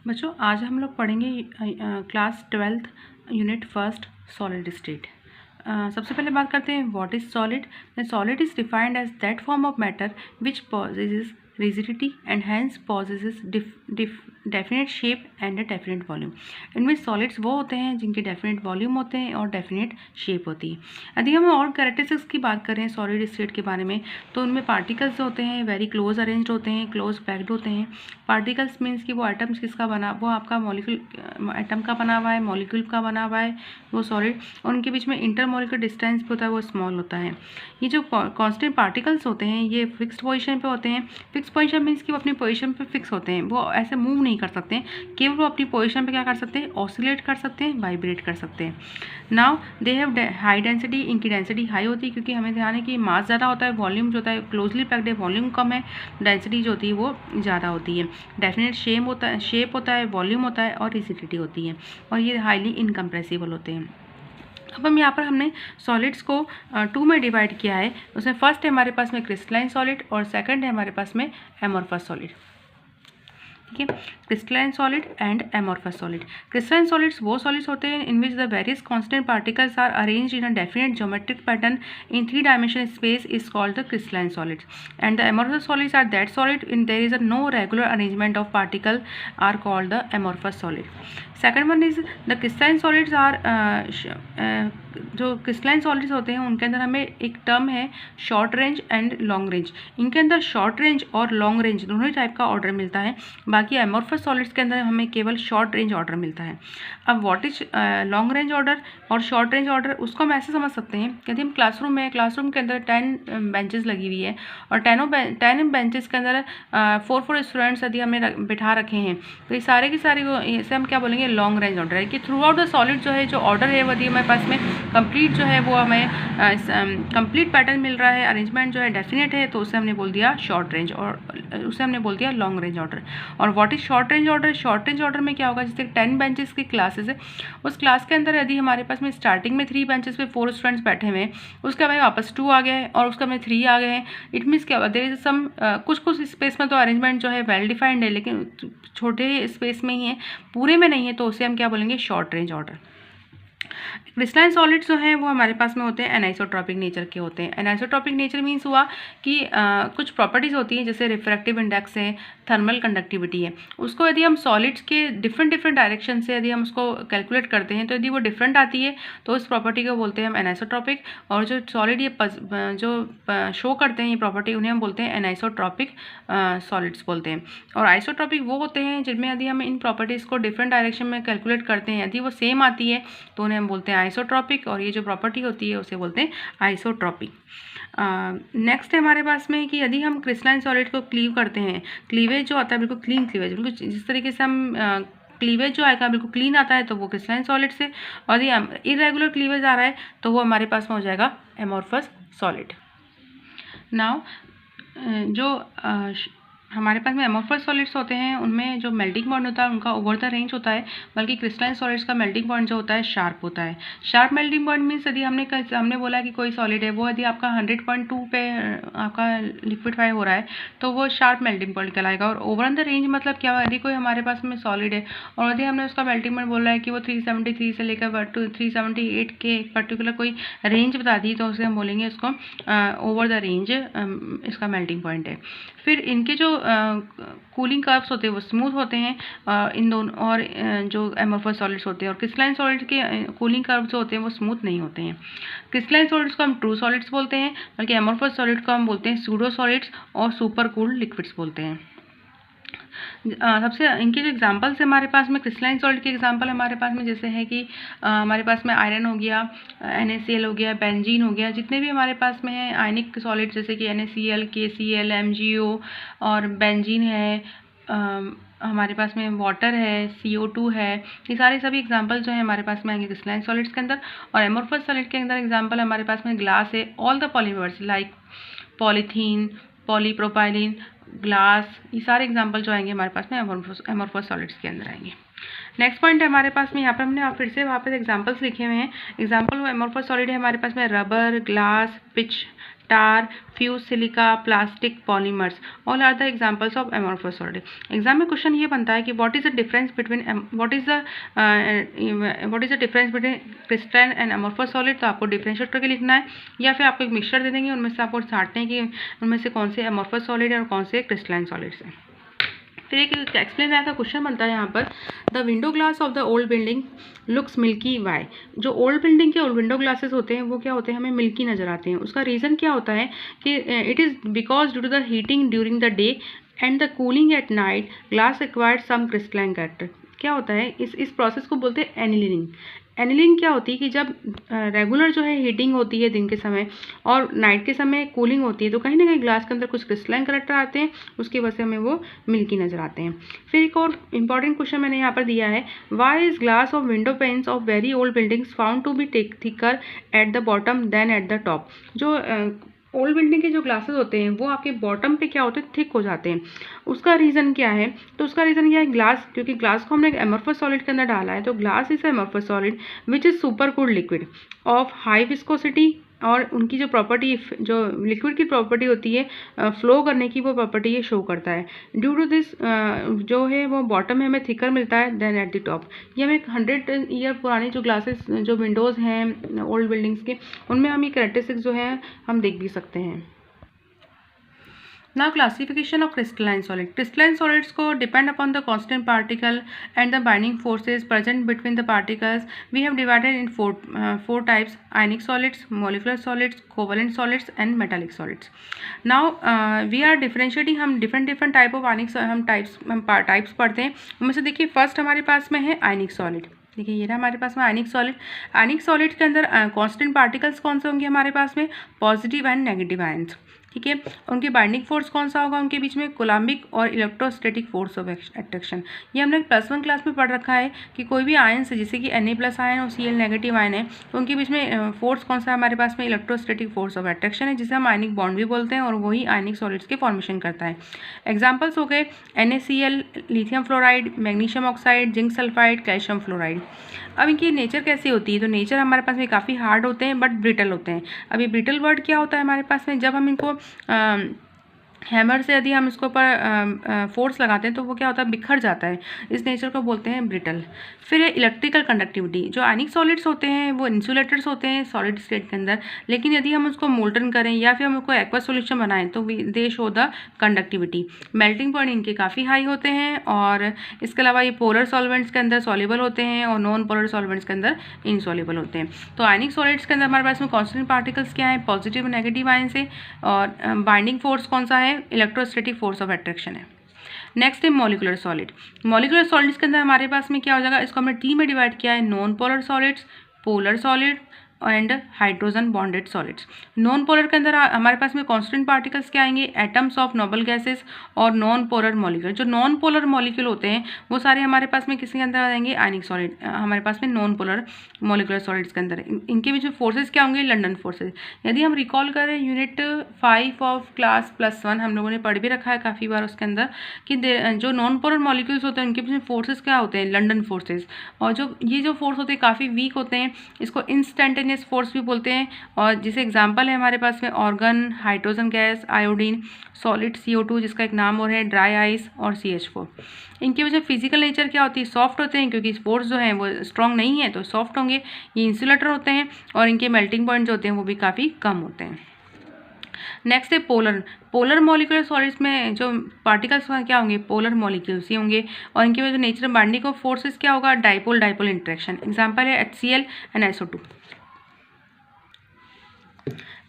बच्चों आज हम लोग पढ़ेंगे class 12th unit first solid state. सबसे पहले बात करते हैं what is solid. Solid is defined as that form of matter which possesses rigidity and hence possesses definite shape and a definite volume. इनमें सॉलिड्स वो होते हैं जिनके डेफिनेट वॉल्यूम होते हैं और डेफिनेट शेप होती है। यदि हम और कैरेक्टरिस्टिक्स की बात करें सॉलिड स्टेट के बारे में तो उनमें पार्टिकल्स होते हैं वेरी क्लोज अरेंज्ड होते हैं, क्लोज पैक्ड होते हैं। पार्टिकल्स मीन्स कि वो एटम्स किसका बना, वो आपका मॉलिक्यूल एटम का बना हुआ है, मॉलिक्यूल का बना हुआ है वो सॉलिड, और उनके बीच में इंटरमॉलिक्यूलर डिस्टेंस होता है वो स्मॉल होता है। ये जो कांस्टेंट पार्टिकल्स होते हैं ये फिक्स्ड पोजीशन पे होते हैं। फिक्स पोजीशन मीन्स कि वो अपनी पोजीशन पे फिक्स होते हैं, वो ऐसे मूव नहीं कर सकते हैं, केवल वो अपनी पोजीशन पे क्या कर सकते हैं, ऑसिलेट कर सकते हैं, वाइब्रेट कर सकते हैं। Now they have high density, इनकी डेंसिटी हाई होती है क्योंकि हमें ध्यान है कि मास ज़्यादा होता है, वॉल्यूम जो होता है क्लोजली पैक्ड है, वॉल्यूम कम है, डेंसिटी जो होती है वो ज़्यादा होती है। डेफिनेट शेप होता है, वॉल्यूम होता है और रिजिडिटी होती है, और ये हाईली इनकम्प्रेसिबल होते हैं। अब हम यहाँ पर हमने सॉलिड्स को 2 में डिवाइड किया है। उसमें फर्स्ट है हमारे पास में क्रिस्टलाइन सॉलिड और सेकंड है हमारे पास में एमोर्फस सॉलिड। ठीक है, crystalline solid and amorphous solid. Crystalline solids वो सॉलिड्स होते हैं in which the various constant particles are arranged in a definite geometric pattern in 3 dimensional space is called the crystalline solids, and the amorphous solids are that solid in there is a no regular arrangement of particle are called the amorphous solid. Second one is the crystalline solids are, जो crystalline solids होते हैं उनके अंदर हमें एक term है short range and long range. इनके अंदर शॉर्ट रेंज और लॉन्ग रेंज दोनों ही टाइप का ऑर्डर मिलता है, बाकी एमोर्फस सॉलिड्स के अंदर हमें केवल शॉर्ट रेंज ऑर्डर मिलता है। अब what is long range order और शॉर्ट रेंज ऑर्डर, उसको हम ऐसे समझ सकते हैं यदि हम क्लासरूम में, क्लासरूम के अंदर 10 बेंचेस लगी हुई है और 10 बेंचेस के अंदर 4 स्टूडेंट्स यदि हमने बिठा रखे हैं तो ये सारे के सारे इसे हम क्या बोलेंगे, लॉन्ग रेंज ऑर्डर है कि थ्रू आउट द सॉलिड जो है जो ऑर्डर है वो यदि हमारे पास में कंप्लीट जो है वो हमें कंप्लीट पैटर्न मिल रहा है, अरेंजमेंट जो है डेफिनेट है, तो उसे हमने बोल दिया शॉर्ट रेंज और उसे हमने बोल दिया लॉन्ग रेंज ऑर्डर। और what is short range order, short range order में क्या होगा, जैसे 10 बेंचेस की क्लासेस है, उस क्लास के अंदर यदि हमारे पास में स्टार्टिंग में 3 बेंचेस पे 4 स्टूडेंट्स बैठे हुए हैं, उसके बाद वापस 2 आ गए हैं और उसके बाद 3 आ गए हैं, इट मीन्स क्या होगा, देयर इज सम कुछ स्पेस में तो अरेंजमेंट जो है वेल डिफाइंड है लेकिन छोटे स्पेस में ही है, पूरे में नहीं है, तो उसे हम क्या बोलेंगे, short range order. Crystalline solids जो हैं वो हमारे पास में होते हैं एनाइसोट्रॉपिक नेचर के होते हैं। एनाइसोट्रॉपिक नेचर मीन्स हुआ कि कुछ प्रॉपर्टीज़ होती हैं जैसे रिफ्रैक्टिव इंडेक्स है, थर्मल कंडक्टिविटी है, उसको यदि हम सॉलिड्स के डिफरेंट डायरेक्शन से यदि हम उसको कैलकुलेट करते हैं तो यदि वो डिफरेंट आती है तो उस प्रॉपर्टी को बोलते हैं हम एनाइसोट्रॉपिक, और जो सॉलिड ये जो शो करते हैं ये प्रॉपर्टी उन्हें हम बोलते हैं एनाइसोट्रॉपिक सॉलिड्स बोलते हैं। और आइसोट्रॉपिक वो होते हैं जिनमें यदि हम इन प्रॉपर्टीज़ को डिफरेंट डायरेक्शन में कैलकुलेट करते हैं यदि वो सेम आती है तो उन्हें हम बोलते हैं आइसोट्रॉपिक, और ये जो प्रॉपर्टी होती है उसे बोलते हैं आइसोट्रॉपिक। नेक्स्ट है हमारे पास में कि यदि हम क्रिस्टलाइन सॉलिड को क्लीव करते हैं, क्लीवेज जो आता है बिल्कुल क्लीन क्लीवेज, बिल्कुल जिस तरीके से हम क्लीवेज जो आएगा बिल्कुल क्लीन आता है तो वो क्रिस्टलाइन सॉलिड से, और यदि इरेगुलर क्लीवेज आ रहा है तो वो हमारे पास में हो जाएगा एमोर्फस सॉलिड। नाउ जो हमारे पास में एमोर्फस सॉलिड्स होते हैं उनमें जो मेल्टिंग पॉइंट होता है उनका ओवर द रेंज होता है, बल्कि क्रिस्टलाइन सॉलिड्स का मेल्टिंग पॉइंट जो होता है शार्प होता है। शार्प मेल्टिंग पॉइंट मीन्स यदि हमने बोला कि कोई सॉलिड है वो यदि आपका 100.2 पे आपका लिक्विडफाई हो रहा है तो वो शार्प मेल्टिंग पॉइंट कहलाएगा। और ओवर द रेंज मतलब क्या हुआ, यदि कोई हमारे पास में सॉलिड है और यदि हमने उसका मेल्टिंग पॉइंट बोला है कि वो 373 से लेकर 378 के पर्टिकुलर कोई रेंज बता दी तो उसे हम बोलेंगे इसको ओवर द रेंज इसका मेल्टिंग पॉइंट है। फिर इनके जो कूलिंग कर्व्स होते हैं वो स्मूथ होते हैं इन दोनों, और जो एमोर्फस सॉलिड्स होते हैं और क्रिस्टलाइन सॉलिड्स के कूलिंग कर्व्स जो होते हैं वो स्मूथ नहीं होते हैं। क्रिस्टलाइन सॉलिड्स को हम ट्रू सॉलिड्स बोलते हैं, बल्कि एमोर्फस सॉलिड को हम बोलते हैं सूडो सॉलिड्स और सुपर कूल्ड लिक्विड्स बोलते हैं। सबसे इनके जो एग्जांपल्स हमारे पास में क्रिस्टलाइन सॉलिड के एग्जांपल हमारे पास में जैसे है कि हमारे पास में आयरन हो गया, NaCl हो गया, बेंजीन हो गया, जितने भी हमारे पास में है आयनिक सॉलिड जैसे कि NaCl, KCl, MgO और बेंजीन है, हमारे पास में वाटर है, CO2 है, ये सारे सभी एग्जांपल जो है हमारे पास में आएंगे क्रिस्टलाइन सॉलिड्स के अंदर। और एमोर्फस सॉलिड के अंदर एग्जांपल हमारे पास में ग्लास है, all the polymers like polythene, polypropylene, glass, ये सारे एग्जांपल जो आएंगे हमारे पास में एमोर्फस सॉलिड्स के अंदर आएंगे। नेक्स्ट पॉइंट है हमारे पास में, यहाँ पर हमने फिर से वहाँ पर एग्जांपल्स लिखे हुए हैं। एग्जांपल एमोर्फस सॉलिड है हमारे पास में rubber, glass, pitch, tar, fused silica, plastic, polymers, all are the examples of amorphous solid. Exam में क्वेश्चन ये बनता है कि what is the difference between crystalline and amorphous solid, तो आपको डिफरेंशिएट करके लिखना है, या फिर आपको एक मिक्सचर दे देंगे, उनमें से आपको छांटना है कि उनमें से कौन से amorphous solid है और कौन से crystalline solids हैं। फिर एक एक्सप्लेन का क्वेश्चन बनता है यहाँ पर, the window glass of the old building looks milky why. जो ओल्ड बिल्डिंग के विंडो ग्लासेस होते हैं वो क्या होते हैं, हमें मिल्की नज़र आते हैं। उसका रीज़न क्या होता है कि it is because due to the heating during the day and the cooling at night glass acquired some crystalline character. क्या होता है, इस प्रोसेस को बोलते हैं एनिलिंग। एनिलिंग क्या होती है कि जब रेगुलर जो है हीटिंग होती है दिन के समय और नाइट के समय कूलिंग होती है, तो कहीं ना कहीं ग्लास के अंदर कुछ क्रिस्टलाइन कैरेक्टर आते हैं, उसकी वजह से हमें वो मिल्की नज़र आते हैं। फिर एक और इंपॉर्टेंट क्वेश्चन मैंने यहाँ पर दिया है, why is glass of window panes of very old buildings found to be thicker at the bottom than at the top. जो ओल्ड बिल्डिंग के जो ग्लासेस होते हैं वो आपके बॉटम पे क्या होते हैं, थिक हो जाते हैं। उसका रीज़न क्या है, तो उसका रीज़न क्या है, ग्लास, क्योंकि ग्लास को हमने एक एमॉर्फस सॉलिड के अंदर डाला है, तो glass is amorphous solid which is super cooled liquid of high viscosity, और उनकी जो प्रॉपर्टी, जो लिक्विड की प्रॉपर्टी होती है फ्लो करने की, वो प्रॉपर्टी ये शो करता है। ड्यू टू दिस जो है वो बॉटम में हमें थिकर मिलता है देन एट द टॉप। ये हमें 100 ईयर पुरानी जो ग्लासेस, जो विंडोज़ हैं ओल्ड बिल्डिंग्स के, उनमें हम ये कैरेक्टरिस्टिक्स जो है हम देख भी सकते हैं। Now classification of crystalline solid. Crystalline solids को depend upon the constant particle and the binding forces present between the particles. We have divided in four types: ionic solids, molecular solids, covalent solids, and metallic solids. Now we are differentiating, हम different type of ionic हम types पढ़ते हैं। उनमें से देखिए first हमारे पास में है ionic solid। देखिए ये रहा हमारे पास में आयनिक सॉलिड। आयनिक सॉलिड के अंदर कांस्टेंट पार्टिकल्स कौन से होंगे हमारे पास में, पॉजिटिव एंड नेगेटिव आयंस। ठीक है, उनके बाइंडिंग फोर्स कौन सा होगा उनके बीच में, कोलम्बिक और इलेक्ट्रोस्टैटिक फोर्स ऑफ अट्रैक्शन। ये हमने +1 क्लास में पढ़ रखा है कि कोई भी आयन से, जैसे कि Na+ आयन और Cl नेगेटिव आयन है, तो उनके बीच में फोर्स कौन सा है हमारे पास में, इलेक्ट्रोस्टैटिक फोर्स ऑफ अट्रैक्शन है, जिसे हम आयनिक बॉन्ड भी बोलते हैं, और वही आयनिक सॉलिड्स के फॉर्मेशन करता है। एग्जाम्पल्स हो गए NaCl, lithium fluoride, magnesium oxide, zinc sulphide, calcium fluoride. अब इनकी नेचर कैसी होती है, तो नेचर हमारे पास में काफ़ी हार्ड होते हैं बट ब्रिटल होते हैं। अब ये ब्रिटल वर्ड क्या होता है हमारे पास में, जब हम इनको हैमर से यदि हम इसके ऊपर फोर्स लगाते हैं तो वो क्या होता है, बिखर जाता है। इस नेचर को बोलते हैं ब्रिटल। फिर इलेक्ट्रिकल कंडक्टिविटी, जो आयनिक सॉलिड्स होते हैं वो इंसुलेटर्स होते हैं सॉलिड स्टेट के अंदर, लेकिन यदि हम उसको मोल्टन करें या फिर हम उसको एक्वा सॉल्यूशन बनाएं तो दे show the conductivity. Melting point इनके काफ़ी हाई होते हैं, और इसके अलावा ये पोलर सॉल्वेंट्स के अंदर सॉल्युबल होते हैं और नॉन पोलर सॉल्वेंट्स के अंदर इनसॉल्युबल होते हैं। तो आयनिक सॉलिड्स के अंदर हमारे पास में कॉन्स्टेंट पार्टिकल्स क्या है, पॉजिटिव और नेगेटिव आयन से, और बाइंडिंग फोर्स कौन सा है, इलेक्ट्रोस्टैटिक फोर्स ऑफ अट्रैक्शन है। नेक्स्ट है मॉलिक्यूलर सॉलिड। मॉलिक्यूलर सॉलिड्स के अंदर हमारे पास में क्या हो जाएगा, इसको हमने टी में डिवाइड किया है, non polar solids, polar solid and hydrogen bonded solids. Non polar के अंदर हमारे पास में कांस्टेंट पार्टिकल्स क्या आएंगे, एटम्स ऑफ नोबल गैसेस और नॉन पोलर मॉलिक्यूल। जो नॉन पोलर मॉलिक्यूल होते हैं वो सारे हमारे पास में किसके अंदर आ जाएंगे, आयनिक सॉलिड, हमारे पास में नॉन पोलर मॉलिक्यूलर सॉलिड्स के अंदर। इनके बीच में फोर्सेस क्या होंगे, लंडन फोर्सेस। यदि हम रिकॉल करें यूनिट 5 ऑफ क्लास +1, हम लोगों ने पढ़ भी रखा है काफ़ी बार उसके अंदर, कि जो नॉन पोलर मॉलिक्यूल्स होते हैं उनके बीच में फोर्सेस क्या होते हैं, लंडन फोर्सेस। और जो फोर्स होते हैं काफ़ी वीक होते हैं, इसको इंस्टेंटेनियस फोर्स भी बोलते हैं। और जिसे एग्जांपल है हमारे पास में organ, hydrogen gas, iodine, solid CO2 जिसका एक नाम और है, ड्राई आइस और CH4। इनकी वजह फिजिकल नेचर क्या होती है, सॉफ्ट होते हैं, क्योंकि फोर्स जो है वो स्ट्रॉन्ग नहीं है तो सॉफ्ट होंगे। ये इंसुलेटर होते हैं और इनके मेल्टिंग पॉइंट जो होते हैं वो भी काफ़ी कम होते हैं। नेक्स्ट है पोलर मॉलिक्यूलर सॉलिड्स में जो पार्टिकल्स क्या होंगे, पोलर मॉलिक्यूल्स ही होंगे, और इनकी वजह से नेचर बाइंडिंग ऑफ फोर्सेस क्या होगा, डाइपोल इंटरेक्शन। एग्जांपल है HCl एंड SO2।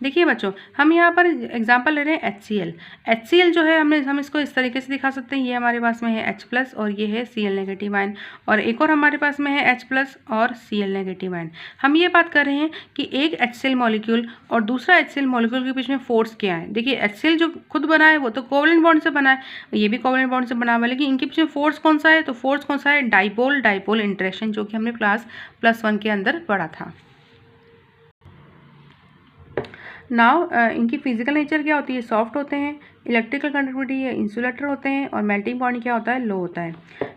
देखिए बच्चों, हम यहाँ पर एग्जांपल ले रहे हैं HCl जो है हम इसको इस तरीके से दिखा सकते हैं, ये हमारे पास में है H+ और ये है Cl नेगेटिव आयन, और एक और हमारे पास में है H+ और Cl नेगेटिव आयन। हम ये बात कर रहे हैं कि एक HCl मॉलिक्यूल और दूसरा HCl मॉलिक्यूल के बीच में फोर्स क्या है। देखिए HCl जो खुद बना है वो तो कोवलेंट बॉन्ड से बना है, ये भी कोवलेंट बॉन्ड से बना हुआ है, लेकिन इनके बीच में फोर्स कौन सा है, तो फोर्स कौन सा है, डाइपोल इंटरेक्शन, जो कि हमने क्लास +1 के अंदर पढ़ा था। नाउ इनकी फिजिकल नेचर क्या होती है, सॉफ्ट होते हैं, इलेक्ट्रिकल कंडक्टिविटी ये इंसुलेटर होते हैं और मेल्टिंग पॉइंट क्या होता है, लो होता है।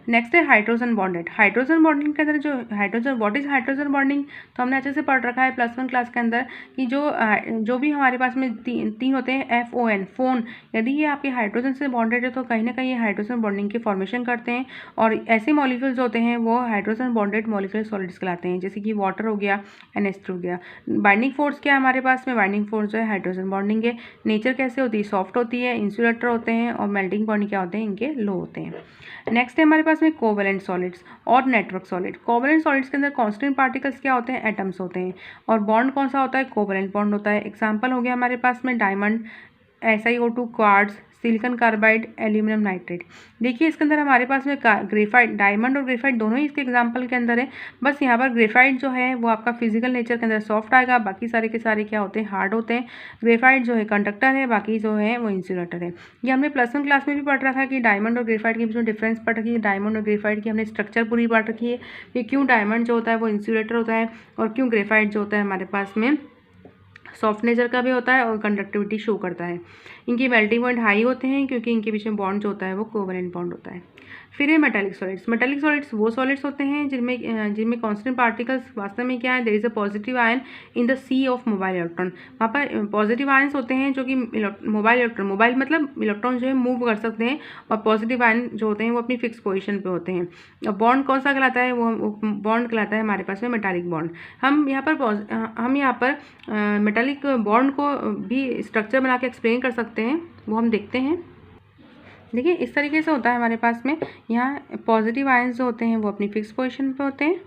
नेक्स्ट है हाइड्रोजन बॉन्डेड। हाइड्रोजन बॉन्डिंग के अंदर जो hydrogen, what is hydrogen bonding, तो हमने अच्छे से पढ़ रखा है +1 क्लास के अंदर कि जो भी हमारे पास में तीन होते हैं FON, फोन, यदि ये आपके हाइड्रोजन से बॉन्डेड है तो कहीं ना कहीं ये हाइड्रोजन बॉन्डिंग की फॉर्मेशन करते हैं और ऐसे मॉलिक्यूल्स होते हैं वो हाइड्रोजन बॉन्डेड मॉलिक्यूलर सॉलिड्स कहलाते हैं, जैसे कि वाटर हो गया, NH3 हो गया। बाइंडिंग फोर्स क्या है हमारे पास में, बाइंडिंग फोर्स जो है हाइड्रोजन बॉन्डिंग है। नेचर कैसे होती है, सॉफ्ट होती है, इंसुलेटर होते हैं और मेल्टिंग पॉइंट क्या होते हैं, इनके लो होते हैं। नेक्स्ट है हमारे पास में कोवैलेंट सॉलिड्स और नेटवर्क सॉलिड। कोवैलेंट सॉलिड्स के अंदर कांस्टेंट पार्टिकल्स क्या होते हैं, एटम्स होते हैं और बॉन्ड कौन सा होता है, कोवैलेंट बॉन्ड होता है। एग्जांपल हो गया हमारे पास में diamond, SiO2, quartz, silicon carbide, aluminium nitrate. देखिए इसके अंदर हमारे पास में ग्रेफाइट, डायमंड और ग्रेफाइट दोनों ही इसके एग्जांपल के अंदर है। बस यहाँ पर ग्रेफाइट जो है वो आपका फिजिकल नेचर के अंदर सॉफ्ट आएगा, बाकी सारे के सारे क्या होते हैं, हार्ड होते हैं। ग्रेफाइट जो है कंडक्टर है, बाकी जो है वो इंसुलेटर है। ये हमने +1 क्लास में भी पढ़ रखा है कि डायमंड और ग्रेफाइट के बीच में डिफरेंस पढ़ रखी है। डायमंड और ग्रेफाइट की हमने स्ट्रक्चर पूरी पढ़ रखी है कि क्यों डायमंड जो होता है वो इंसुलेटर होता है और क्यों ग्रेफाइट जो होता है हमारे पास में सॉफ्ट नेचर का भी होता है और कंडक्टिविटी शो करता है। इनकी मेल्टिंग पॉइंट हाई होते हैं क्योंकि इनके बीच में बॉन्ड जो होता है वो कोवैलेंट बॉन्ड होता है। फिर है मेटालिक सॉलिड्स। मेटालिक सॉलिड्स वो सॉलिड्स होते हैं जिनमें कांस्टेंट पार्टिकल्स वास्तव में क्या है, there is a positive ion in the sea of mobile electron. वहाँ पर पॉजिटिव आयन्स होते हैं जो कि मोबाइल इलेक्ट्रॉन, मोबाइल मतलब इलेक्ट्रॉन जो है मूव कर सकते हैं और पॉजिटिव आयन जो होते हैं वो अपनी फिक्स पोजिशन पे होते हैं। और बॉन्ड कौन सा कहलाता है, वो बॉन्ड कहलाता है हमारे पास में मेटालिक बॉन्ड। हम यहाँ पर मेटालिक बॉन्ड को भी स्ट्रक्चर बना के एक्सप्लेन कर सकते हैं, वो हम देखते हैं। देखिए इस तरीके से होता है हमारे पास में, यहाँ पॉजिटिव आयंस जो होते हैं वो अपनी फिक्स पोजीशन पे होते हैं।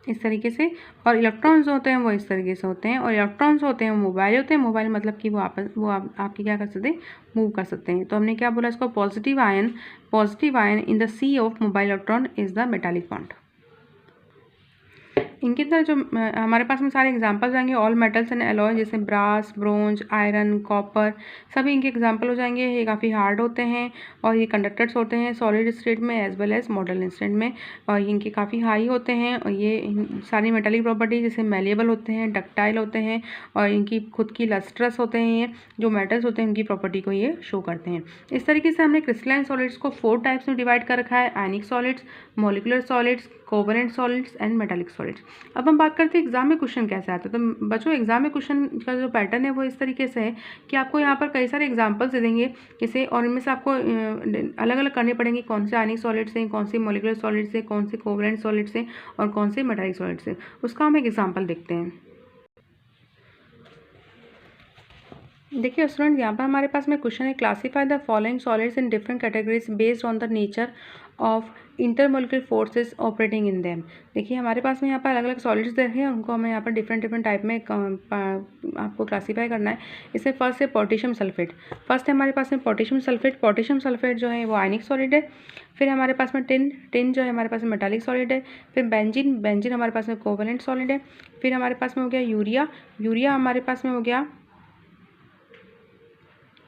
इस तरीके से, और इलेक्ट्रॉन्स होते हैं वो इस तरीके से होते हैं, और इलेक्ट्रॉन्स होते हैं वो मोबाइल होते हैं। मोबाइल मतलब कि वो आपके क्या कर सकते हैं, मूव कर सकते हैं। तो हमने क्या बोला इसको, positive ion in the sea of mobile electron is the metallic bond. इनके अंदर जो हमारे पास में सारे एग्जांपल्स आएंगे, ऑल मेटल्स एंड एलॉय, जैसे ब्रास, ब्रोंज, आयरन, कॉपर, सभी इनके एग्जांपल हो जाएंगे। ये काफ़ी हार्ड होते हैं और ये कंडक्टर्स होते हैं सॉलिड स्टेट में as well as molten state में, और इनके काफ़ी हाई होते हैं। और ये सारी मेटालिक प्रॉपर्टी जैसे मेलेबल होते हैं, डक्टाइल होते हैं और इनकी खुद की लस्ट्रस होते हैं। ये जो मेटल्स होते हैं इनकी प्रॉपर्टी को ये शो करते हैं। इस तरीके से हमने क्रिस्टलाइन सॉलिड्स को 4 टाइप्स में डिवाइड कर रखा है, आयनिक solids, molecular solids, covalent solids and metallic solids. अब हम बात करते हैं एग्जाम में क्वेश्चन कैसे आता है। तो बच्चों एग्जाम में क्वेश्चन का जो पैटर्न है वो इस तरीके से है कि आपको यहाँ पर कई सारे एग्जांपल्स दे देंगे जैसे, और इनमें से आपको अलग अलग करने पड़ेंगे, कौन से आयनिक सॉलिड्स हैं, कौन से मॉलिकुलर सॉलिड्स हैं, कौन से कोवैलेंट सॉलिड्स हैं और कौन से मेटालिक सॉलिड्स हैं। उसका हम एक एग्जाम्पल देखते हैं। देखिए स्टूडेंट, यहाँ पर हमारे पास में क्वेश्चन है, classify the following solids in different categories based on the nature of intermolecular forces operating in them. देखिए हमारे पास में यहाँ पर अलग अलग सॉलिड्स दे रखे हैं, उनको हमें यहाँ पर डिफरेंट टाइप में आपको क्लासीफाई करना है। इसमें फर्स्ट है पोटेशियम सल्फेट। फर्स्ट है हमारे पास में पोटेशियम सल्फेट। पोटेशियम सल्फेट जो है वो आयनिक सॉलिड है। फिर हमारे पास में टिन जो है हमारे पास में मेटालिक सॉलिड है। फिर बेंजीन हमारे पास में कोवैलेंट सॉलिड है। फिर हमारे पास में हो गया यूरिया हमारे पास में हो गया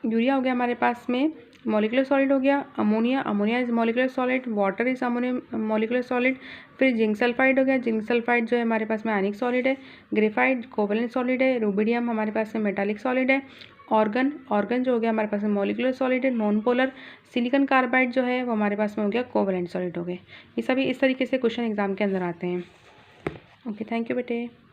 हमारे पास में मॉलिकुलर सॉलिड हो गया। Ammonia is molecular solid, water is ammonium molecular solid. फिर जिंक सल्फाइड हो गया, जिंक सल्फाइड जो है हमारे पास में आयनिक सॉलिड है। ग्रेफाइट कोवैलेंट सॉलिड है। रुबिडियम हमारे पास में मेटालिक सॉलिड है। ऑर्गन जो हो गया हमारे पास में मॉलिकुलर सॉलिड है, नॉन पोलर। सिलिकॉन कार्बाइड जो है वो हमारे पास में हो गया कोवैलेंट सॉलिड हो गए। ये सभी इस तरीके से क्वेश्चन एग्जाम के अंदर आते हैं। ओके, थैंक यू बेटे।